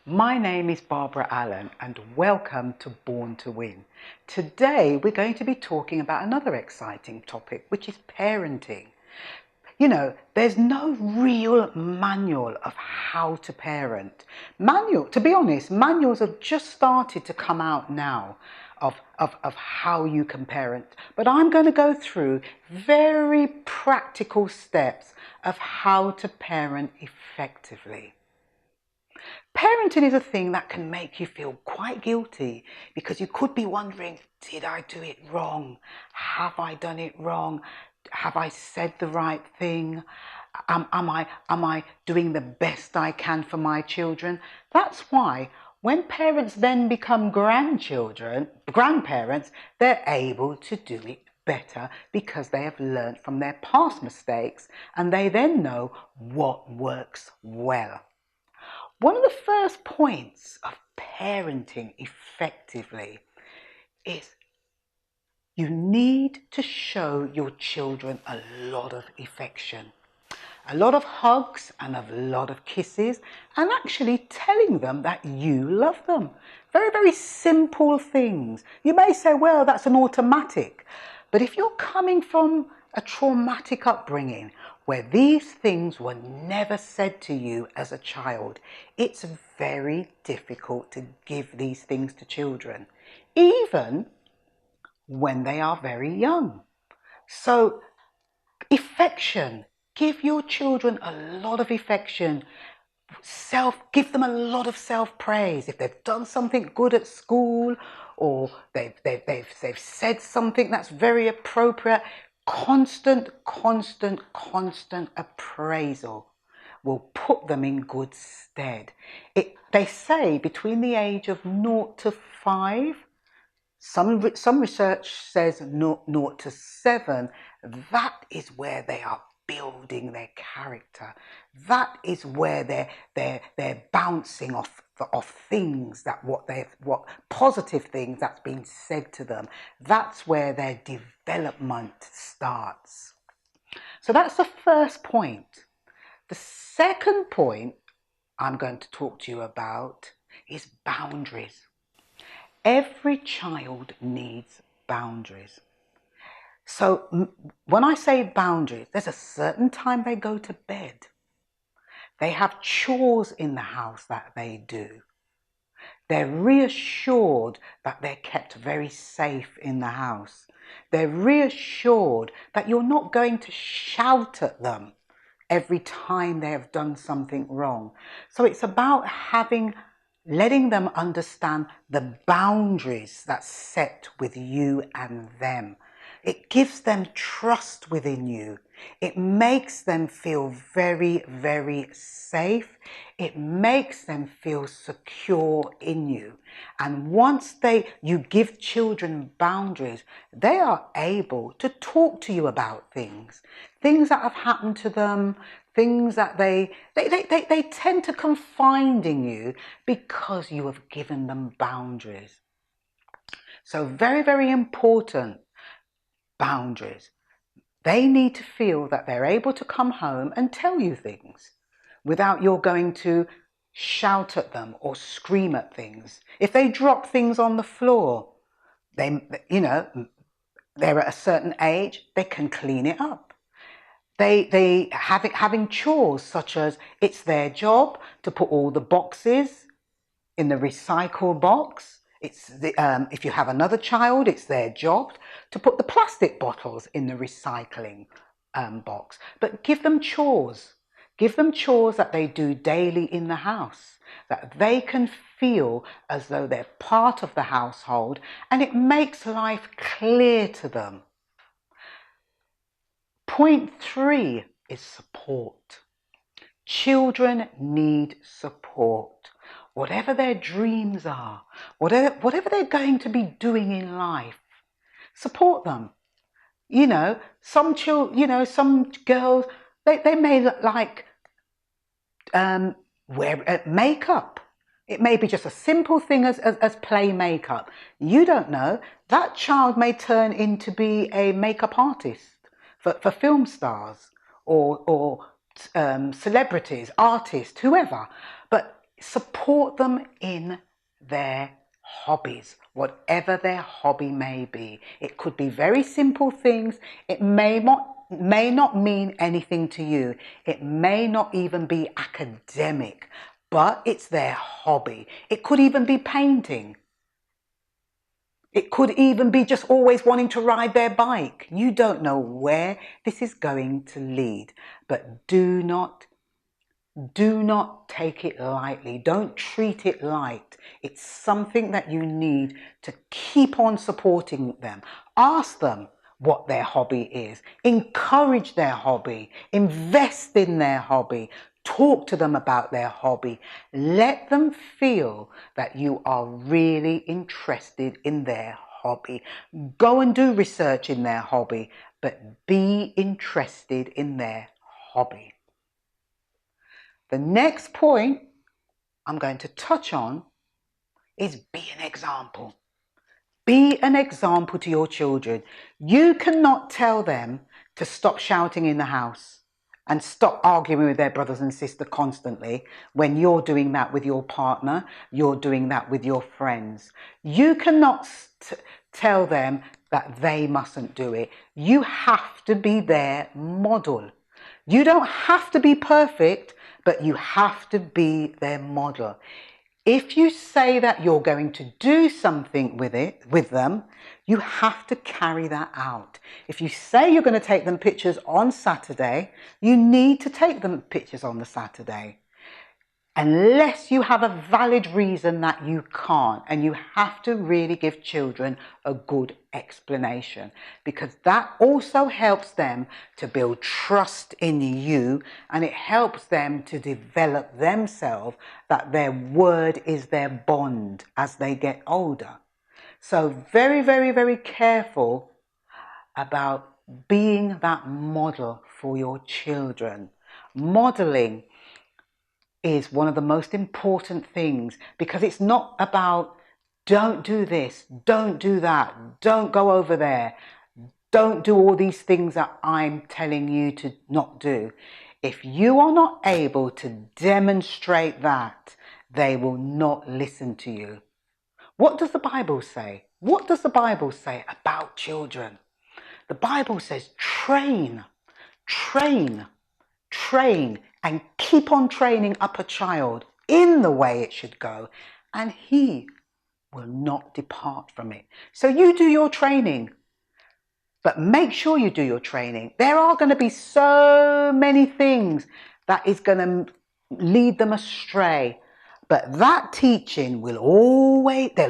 My name is Barbara Allen and welcome to Born to Win. Today we're going to be talking about another exciting topic, which is parenting. You know, there's no real manual of how to parent. To be honest, manuals have just started to come out now of how you can parent. But I'm going to go through very practical steps of how to parent effectively. Parenting is a thing that can make you feel quite guilty because you could be wondering, did I do it wrong? Have I done it wrong? Have I said the right thing? Am I doing the best I can for my children? That's why when parents then become grandparents, they're able to do it better because they have learned from their past mistakes and they then know what works well. One of the first points of parenting effectively is you need to show your children a lot of affection, a lot of hugs and a lot of kisses, and actually telling them that you love them. Very, very simple things. You may say, well, that's an automatic. But if you're coming from a traumatic upbringing where these things were never said to you as a child, it's very difficult to give these things to children, even when they are very young. So, affection. Give your children a lot of affection. Give them a lot of self-praise. If they've done something good at school or they've said something that's very appropriate, constant appraisal will put them in good stead. They say between the age of 0 to 5, some research says 0 to 7, that is where they are building their character. That is where they're bouncing off things what positive things that's been said to them. That's where their development starts. So that's the first point. The second point I'm going to talk to you about is boundaries. Every child needs boundaries. So when I say boundaries, there's a certain time they go to bed. They have chores in the house that they do. They're reassured that they're kept very safe in the house. They're reassured that you're not going to shout at them every time they have done something wrong. So it's about letting them understand the boundaries that's set with you and them. It gives them trust within you. It makes them feel very, very safe. It makes them feel secure in you. And once you give children boundaries, they are able to talk to you about things that have happened to them, things that they tend to confide in you because you have given them boundaries. So very, very important. Boundaries. They need to feel that they're able to come home and tell you things without you're going to shout at them or scream at things. If they drop things on the floor, they're at a certain age, they can clean it up. Having chores such as it's their job to put all the boxes in the recycle box. If you have another child, it's their job to put the plastic bottles in the recycling box. But give them chores. Give them chores that they do daily in the house, that they can feel as though they're part of the household, and it makes life clear to them. Point 3 is support. Children need support. Whatever their dreams are, whatever they're going to be doing in life, support them. Some girls, they may like wear makeup. It may be just a simple thing as play makeup. You don't know. That child may turn into be a makeup artist for film stars or celebrities, artists, whoever. But Support them in their hobbies, whatever their hobby may be. It could be very simple things. It may not mean anything to you. It may not even be academic, but it's their hobby. It could even be painting. It could even be just always wanting to ride their bike. You don't know where this is going to lead, but do not take it lightly. Don't treat it light. It's something that you need to keep on supporting them. Ask them what their hobby is. Encourage their hobby. Invest in their hobby. Talk to them about their hobby. Let them feel that you are really interested in their hobby. Go and do research in their hobby, but be interested in their hobby. The next point I'm going to touch on is be an example. Be an example to your children. You cannot tell them to stop shouting in the house and stop arguing with their brothers and sisters constantly when you're doing that with your partner, you're doing that with your friends. You cannot tell them that they mustn't do it. You have to be their model. You don't have to be perfect, but you have to be their model. If you say that you're going to do something with them, you have to carry that out. If you say you're going to take them pictures on Saturday, you need to take them pictures on the Saturday. Unless you have a valid reason that you can't, and you have to really give children a good explanation, because that also helps them to build trust in you, and it helps them to develop themselves that their word is their bond as they get older. So very, very, very careful about being that model for your children. Modeling is one of the most important things, because it's not about don't do this, don't do that, don't go over there, don't do all these things that I'm telling you to not do. If you are not able to demonstrate that, they will not listen to you. What does the Bible say? What does the Bible say about children? The Bible says train, train, train, and keep on training up a child in the way it should go, and he will not depart from it. So you do your training, but make sure you do your training. There are going to be so many things that is going to lead them astray, but that teaching they'll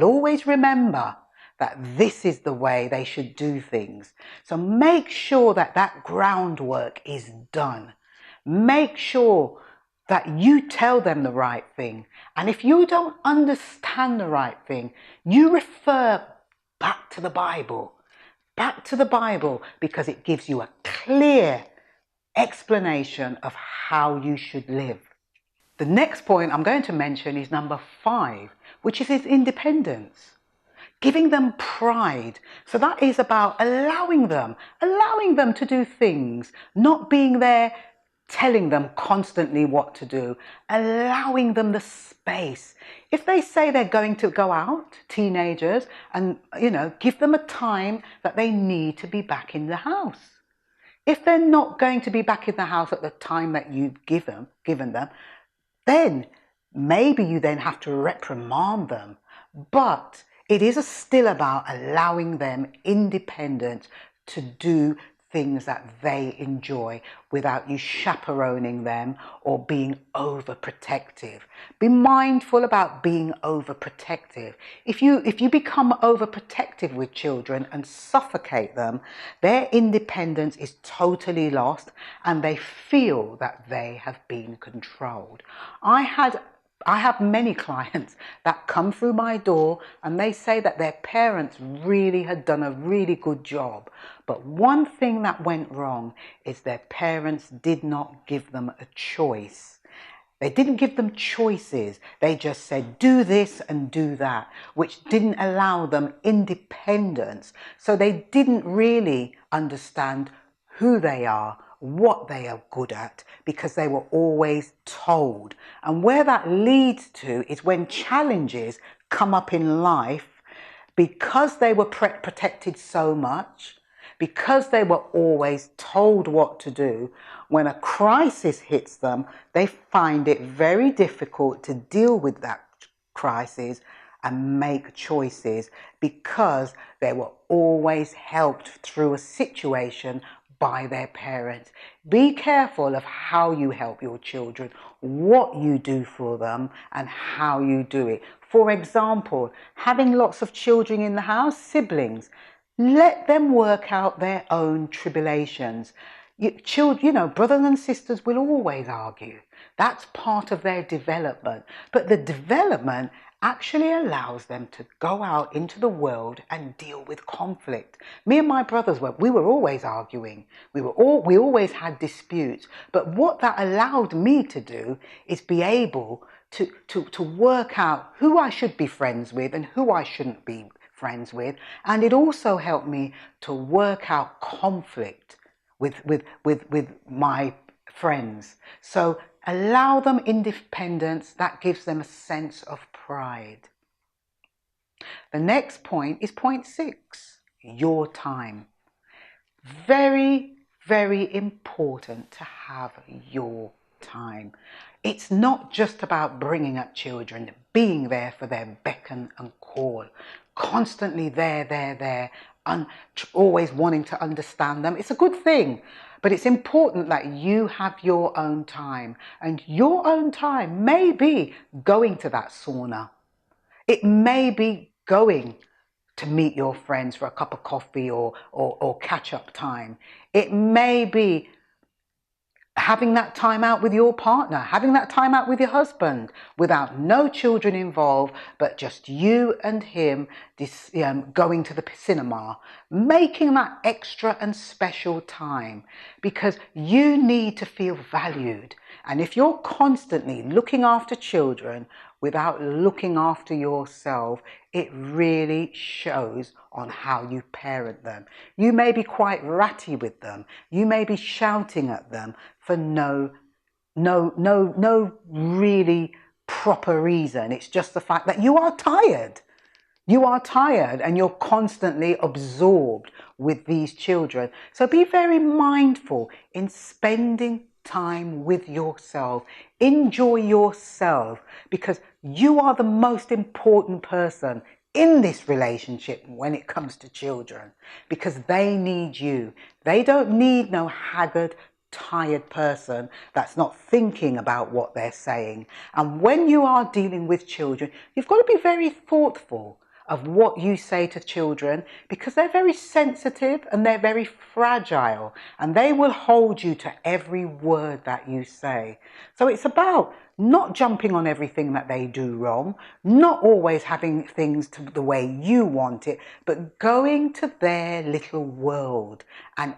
always remember that this is the way they should do things. So make sure that that groundwork is done. Make sure that you tell them the right thing. And if you don't understand the right thing, you refer back to the Bible. Back to the Bible, because it gives you a clear explanation of how you should live. The next point I'm going to mention is number 5, which is independence. Giving them pride. So that is about allowing them to do things, not being there telling them constantly what to do, allowing them the space. If they say they're going to go out, teenagers, and give them a time that they need to be back in the house. If they're not going to be back in the house at the time that you've given them, then maybe you then have to reprimand them. But it is still about allowing them independence to do things that they enjoy without you chaperoning them or being overprotective. Be mindful about being overprotective. If you become overprotective with children and suffocate them, their independence is totally lost and they feel that they have been controlled. I have many clients that come through my door and they say that their parents really had done a really good job. But one thing that went wrong is their parents did not give them a choice. They didn't give them choices. They just said, do this and do that, which didn't allow them independence. So they didn't really understand who they are what they are good at because they were always told. And where that leads to is when challenges come up in life, because they were protected so much, because they were always told what to do, when a crisis hits them, they find it very difficult to deal with that crisis and make choices because they were always helped through a situation by their parents. Be careful of how you help your children, what you do for them, and how you do it. For example, having lots of children in the house, siblings, let them work out their own tribulations. Brothers and sisters will always argue. That's part of their development. But the development actually allows them to go out into the world and deal with conflict. Me and my brothers we were always arguing. We always had disputes. But what that allowed me to do is be able to work out who I should be friends with and who I shouldn't be friends with. And it also helped me to work out conflict with my friends. So allow them independence. That gives them a sense of pride. The next point is point 6, your time. Very, very important to have your time. It's not just about bringing up children, being there for their beckon and call, constantly there, and always wanting to understand them. It's a good thing, but it's important that you have your own time, and your own time may be going to that sauna. It may be going to meet your friends for a cup of coffee or catch up time. It may be having that time out with your partner, having that time out with your husband without no children involved, but just you and him going to the cinema, making that extra and special time, because you need to feel valued. And if you're constantly looking after children without looking after yourself, it really shows on how you parent them. You may be quite ratty with them. You may be shouting at them for no really proper reason. It's just the fact that you are tired. You are tired and you're constantly absorbed with these children. So be very mindful in spending time with yourself. Enjoy yourself, because you are the most important person in this relationship when it comes to children, because they need you. They don't need no haggard, tired person that's not thinking about what they're saying. And when you are dealing with children, you've got to be very thoughtful of what you say to children, because they're very sensitive and they're very fragile, and they will hold you to every word that you say. So it's about not jumping on everything that they do wrong, not always having things the way you want it, but going to their little world and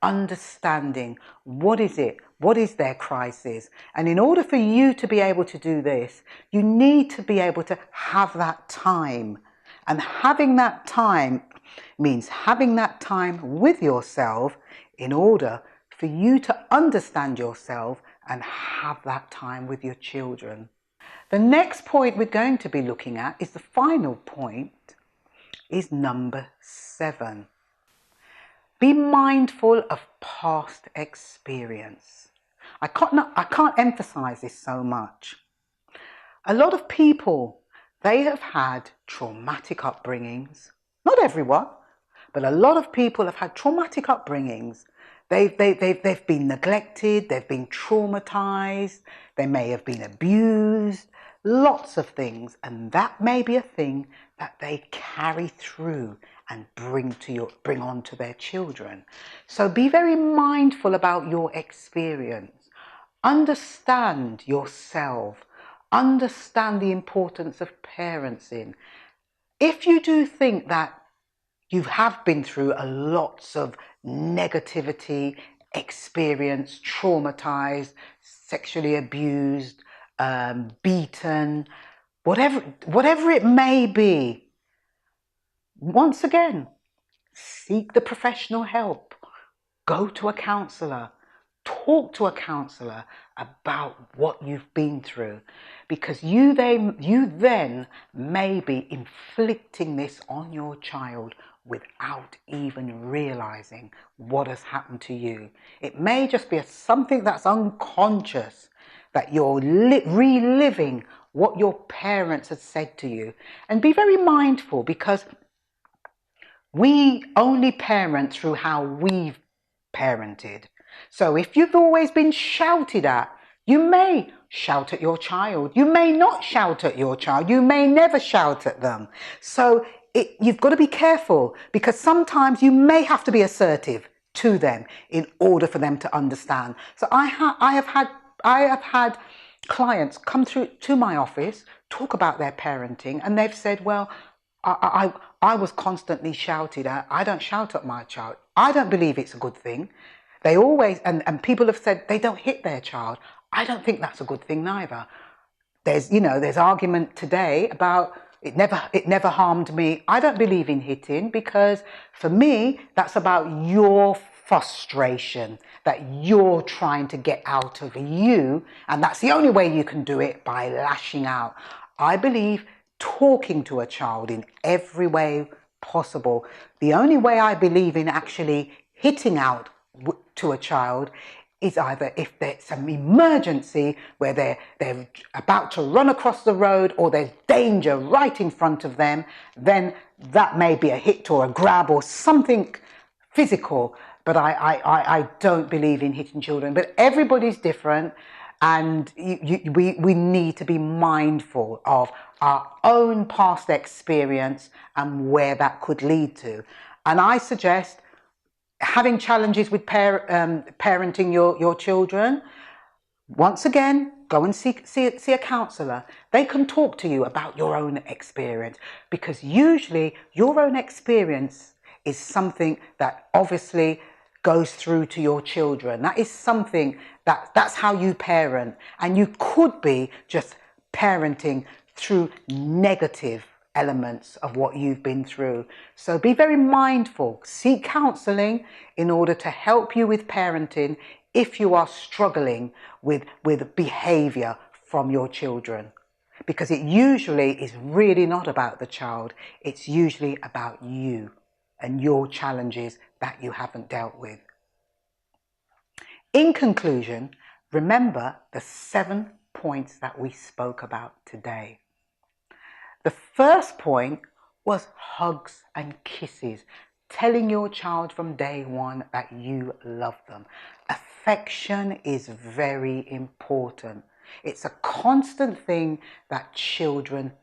understanding what is their crisis. And in order for you to be able to do this, you need to be able to have that time. And having that time means having that time with yourself in order for you to understand yourself and have that time with your children. The next point we're going to be looking at is the final point, is number 7. Be mindful of past experience. I can't emphasize this so much. A lot of people, they have had traumatic upbringings. Not everyone, but a lot of people have had traumatic upbringings. They've been neglected, they've been traumatized, they may have been abused, lots of things. And that may be a thing that they carry through and bring on to their children. So be very mindful about your experience. Understand yourself. Understand the importance of parenting. If you do think that you have been through a lots of negativity, experience, traumatized, sexually abused, beaten, whatever it may be, once again, seek the professional help. Go to a counsellor. Talk to a counsellor about what you've been through, because you then may be inflicting this on your child without even realizing what has happened to you. It may just be something that's unconscious, that you're reliving what your parents had said to you. And be very mindful, because we only parent through how we've parented. So if you've always been shouted at, you may shout at your child. You may not shout at your child. You may never shout at them. So you've got to be careful, because sometimes you may have to be assertive to them in order for them to understand. So I have had clients come through to my office, talk about their parenting, and they've said, well, I was constantly shouted at. I don't shout at my child. I don't believe it's a good thing. They always, and people have said they don't hit their child. I don't think that's a good thing neither. There's argument today about it never harmed me. I don't believe in hitting, because for me, that's about your frustration that you're trying to get out of you. And that's the only way you can do it, by lashing out. I believe talking to a child in every way possible. The only way I believe in actually hitting out to a child is either if there's some emergency where they're about to run across the road, or there's danger right in front of them, then that may be a hit or a grab or something physical. But I don't believe in hitting children. But everybody's different, and we need to be mindful of our own past experience and where that could lead to. And I suggest having challenges with parenting your children, once again, go and see a counsellor. They can talk to you about your own experience, because usually your own experience is something that obviously goes through to your children. That is something that's how you parent, and you could be just parenting through negative elements of what you've been through. So be very mindful. Seek counselling in order to help you with parenting if you are struggling with behaviour from your children, because it usually is really not about the child. It's usually about you and your challenges that you haven't dealt with. In conclusion, remember the 7 points that we spoke about today. The first point was hugs and kisses, telling your child from day one that you love them. Affection is very important. It's a constant thing that children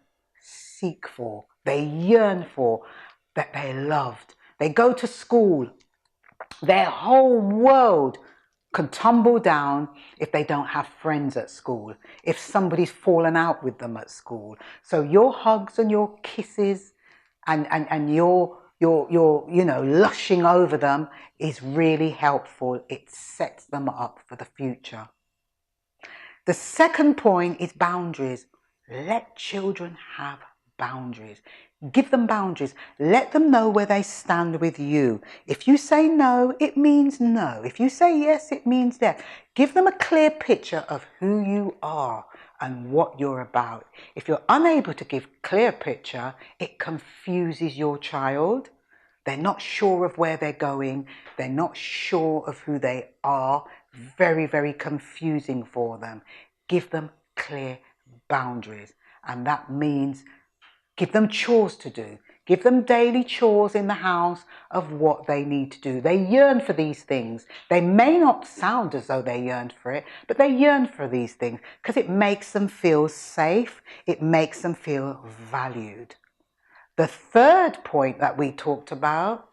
seek for, they yearn for, that they're loved. They go to school, their whole world can tumble down if they don't have friends at school, if somebody's fallen out with them at school. So your hugs and your kisses and your lushing over them is really helpful. It sets them up for the future. The second point is boundaries. Let children have boundaries. Give them boundaries. Let them know where they stand with you. If you say no, it means no. If you say yes, it means yes. Give them a clear picture of who you are and what you're about. If you're unable to give a clear picture, it confuses your child. They're not sure of where they're going. They're not sure of who they are. Very, very confusing for them. Give them clear boundaries. And that means give them chores to do. Give them daily chores in the house of what they need to do. They yearn for these things. They may not sound as though they yearn for it, but they yearn for these things because it makes them feel safe. It makes them feel valued. The third point that we talked about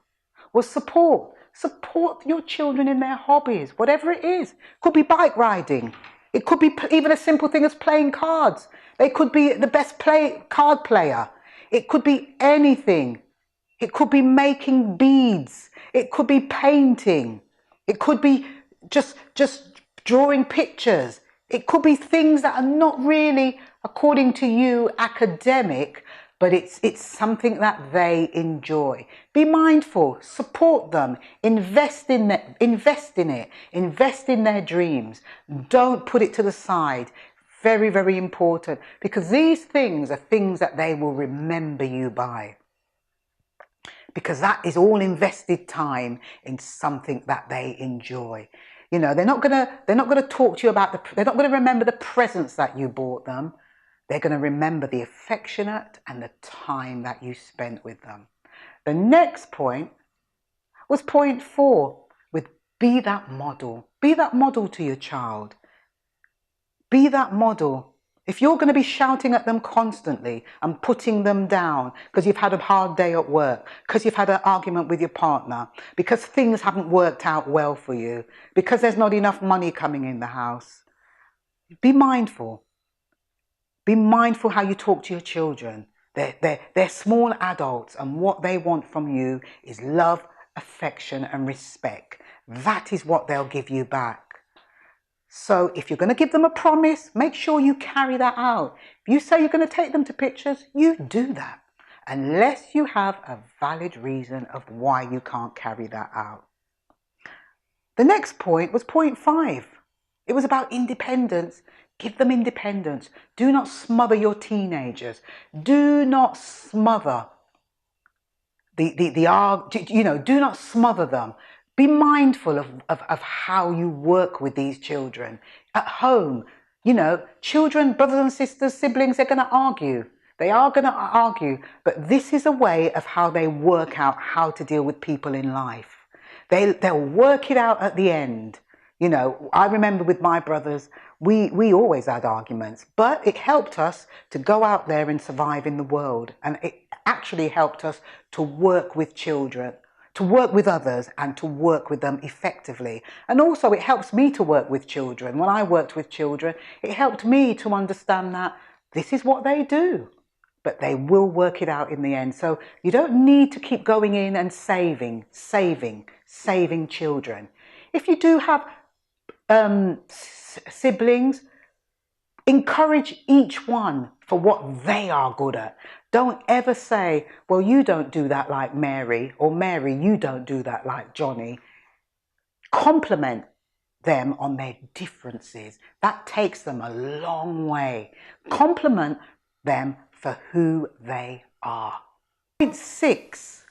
was support. Support your children in their hobbies, whatever it is. It could be bike riding. It could be even a simple thing as playing cards. They could be the best card player. It could be anything. It could be making beads. It could be painting. It could be just drawing pictures. It could be things that are not really, according to you, academic, but it's something that they enjoy. Be mindful, support them, invest in it, invest in their dreams. Don't put it to the side. Very, very important, because these things are things that they will remember you by. Because that is all invested time in something that they enjoy. You know, they're not gonna talk to you about they're not gonna remember the presents that you bought them. They're gonna remember the affectionate and the time that you spent with them. The next point was point 4, with be that model. Be that model to your child. Be that model. If you're going to be shouting at them constantly and putting them down because you've had a hard day at work, because you've had an argument with your partner, because things haven't worked out well for you, because there's not enough money coming in the house, be mindful. Be mindful how you talk to your children. They're small adults, and what they want from you is love, affection, and respect. That is what they'll give you back. So if you're going to give them a promise, make sure you carry that out. If you say you're going to take them to pictures, you do that, unless you have a valid reason of why you can't carry that out. The next point was point 5. It was about independence. Give them independence. Do not smother your teenagers. Do not smother do not smother them. Be mindful of how you work with these children. At home, children, brothers and sisters, siblings, they're going to argue. They are going to argue, but this is a way of how they work out how to deal with people in life. They'll work it out at the end. I remember with my brothers, we always had arguments, but it helped us to go out there and survive in the world. And it actually helped us to work with children, to work with others, and to work with them effectively. And also it helps me to work with children. When I worked with children, it helped me to understand that this is what they do, but they will work it out in the end. So you don't need to keep going in and saving children. If you do have siblings, encourage each one for what they are good at. Don't ever say, well, you don't do that like Mary, or Mary, you don't do that like Johnny. Compliment them on their differences. That takes them a long way. Compliment them for who they are. Point 6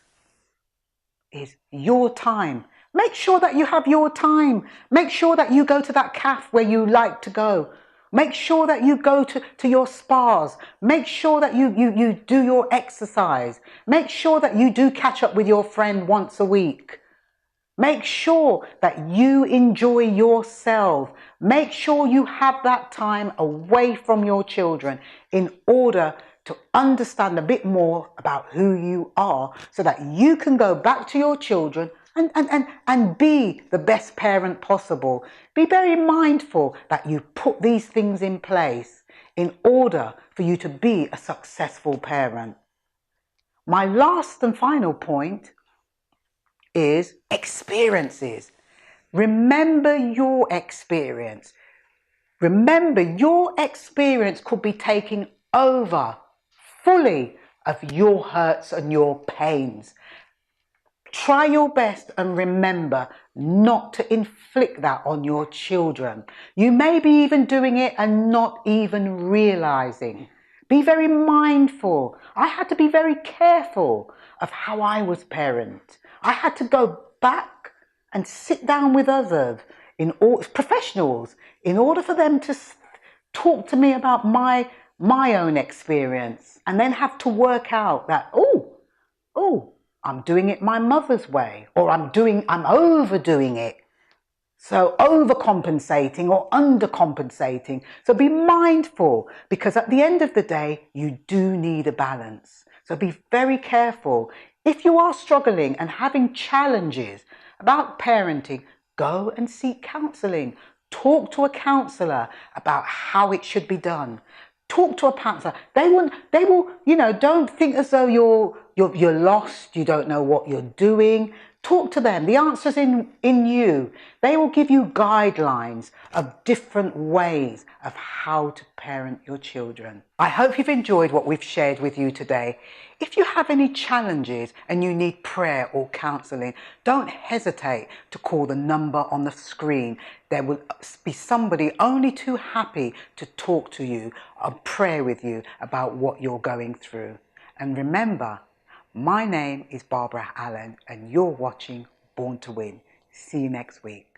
is your time. Make sure that you have your time. Make sure that you go to that cafe where you like to go. Make sure that you go to your spas. Make sure that you do your exercise. Make sure that you do catch up with your friend once a week. Make sure that you enjoy yourself. Make sure you have that time away from your children in order to understand a bit more about who you are, so that you can go back to your children and be the best parent possible. Be very mindful that you put these things in place in order for you to be a successful parent. My last and final point is experiences. Remember your experience. Remember, your experience could be taking over fully of your hurts and your pains. Try your best and remember not to inflict that on your children. You may be even doing it and not even realizing. Be very mindful. I had to be very careful of how I was parent. I had to go back and sit down with others, professionals, in order for them to talk to me about my own experience, and then have to work out that, I'm doing it my mother's way, or I'm overdoing it. So overcompensating or undercompensating. So be mindful, because at the end of the day, you do need a balance. So be very careful. If you are struggling and having challenges about parenting, go and seek counselling. Talk to a counsellor about how it should be done. Talk to a counsellor. They will, don't think as though you're lost, you don't know what you're doing. Talk to them. The answer's in you. They will give you guidelines of different ways of how to parent your children. I hope you've enjoyed what we've shared with you today. If you have any challenges and you need prayer or counselling, don't hesitate to call the number on the screen. There will be somebody only too happy to talk to you or pray with you about what you're going through. And remember, my name is Barbara Allen and you're watching Born to Win. See you next week.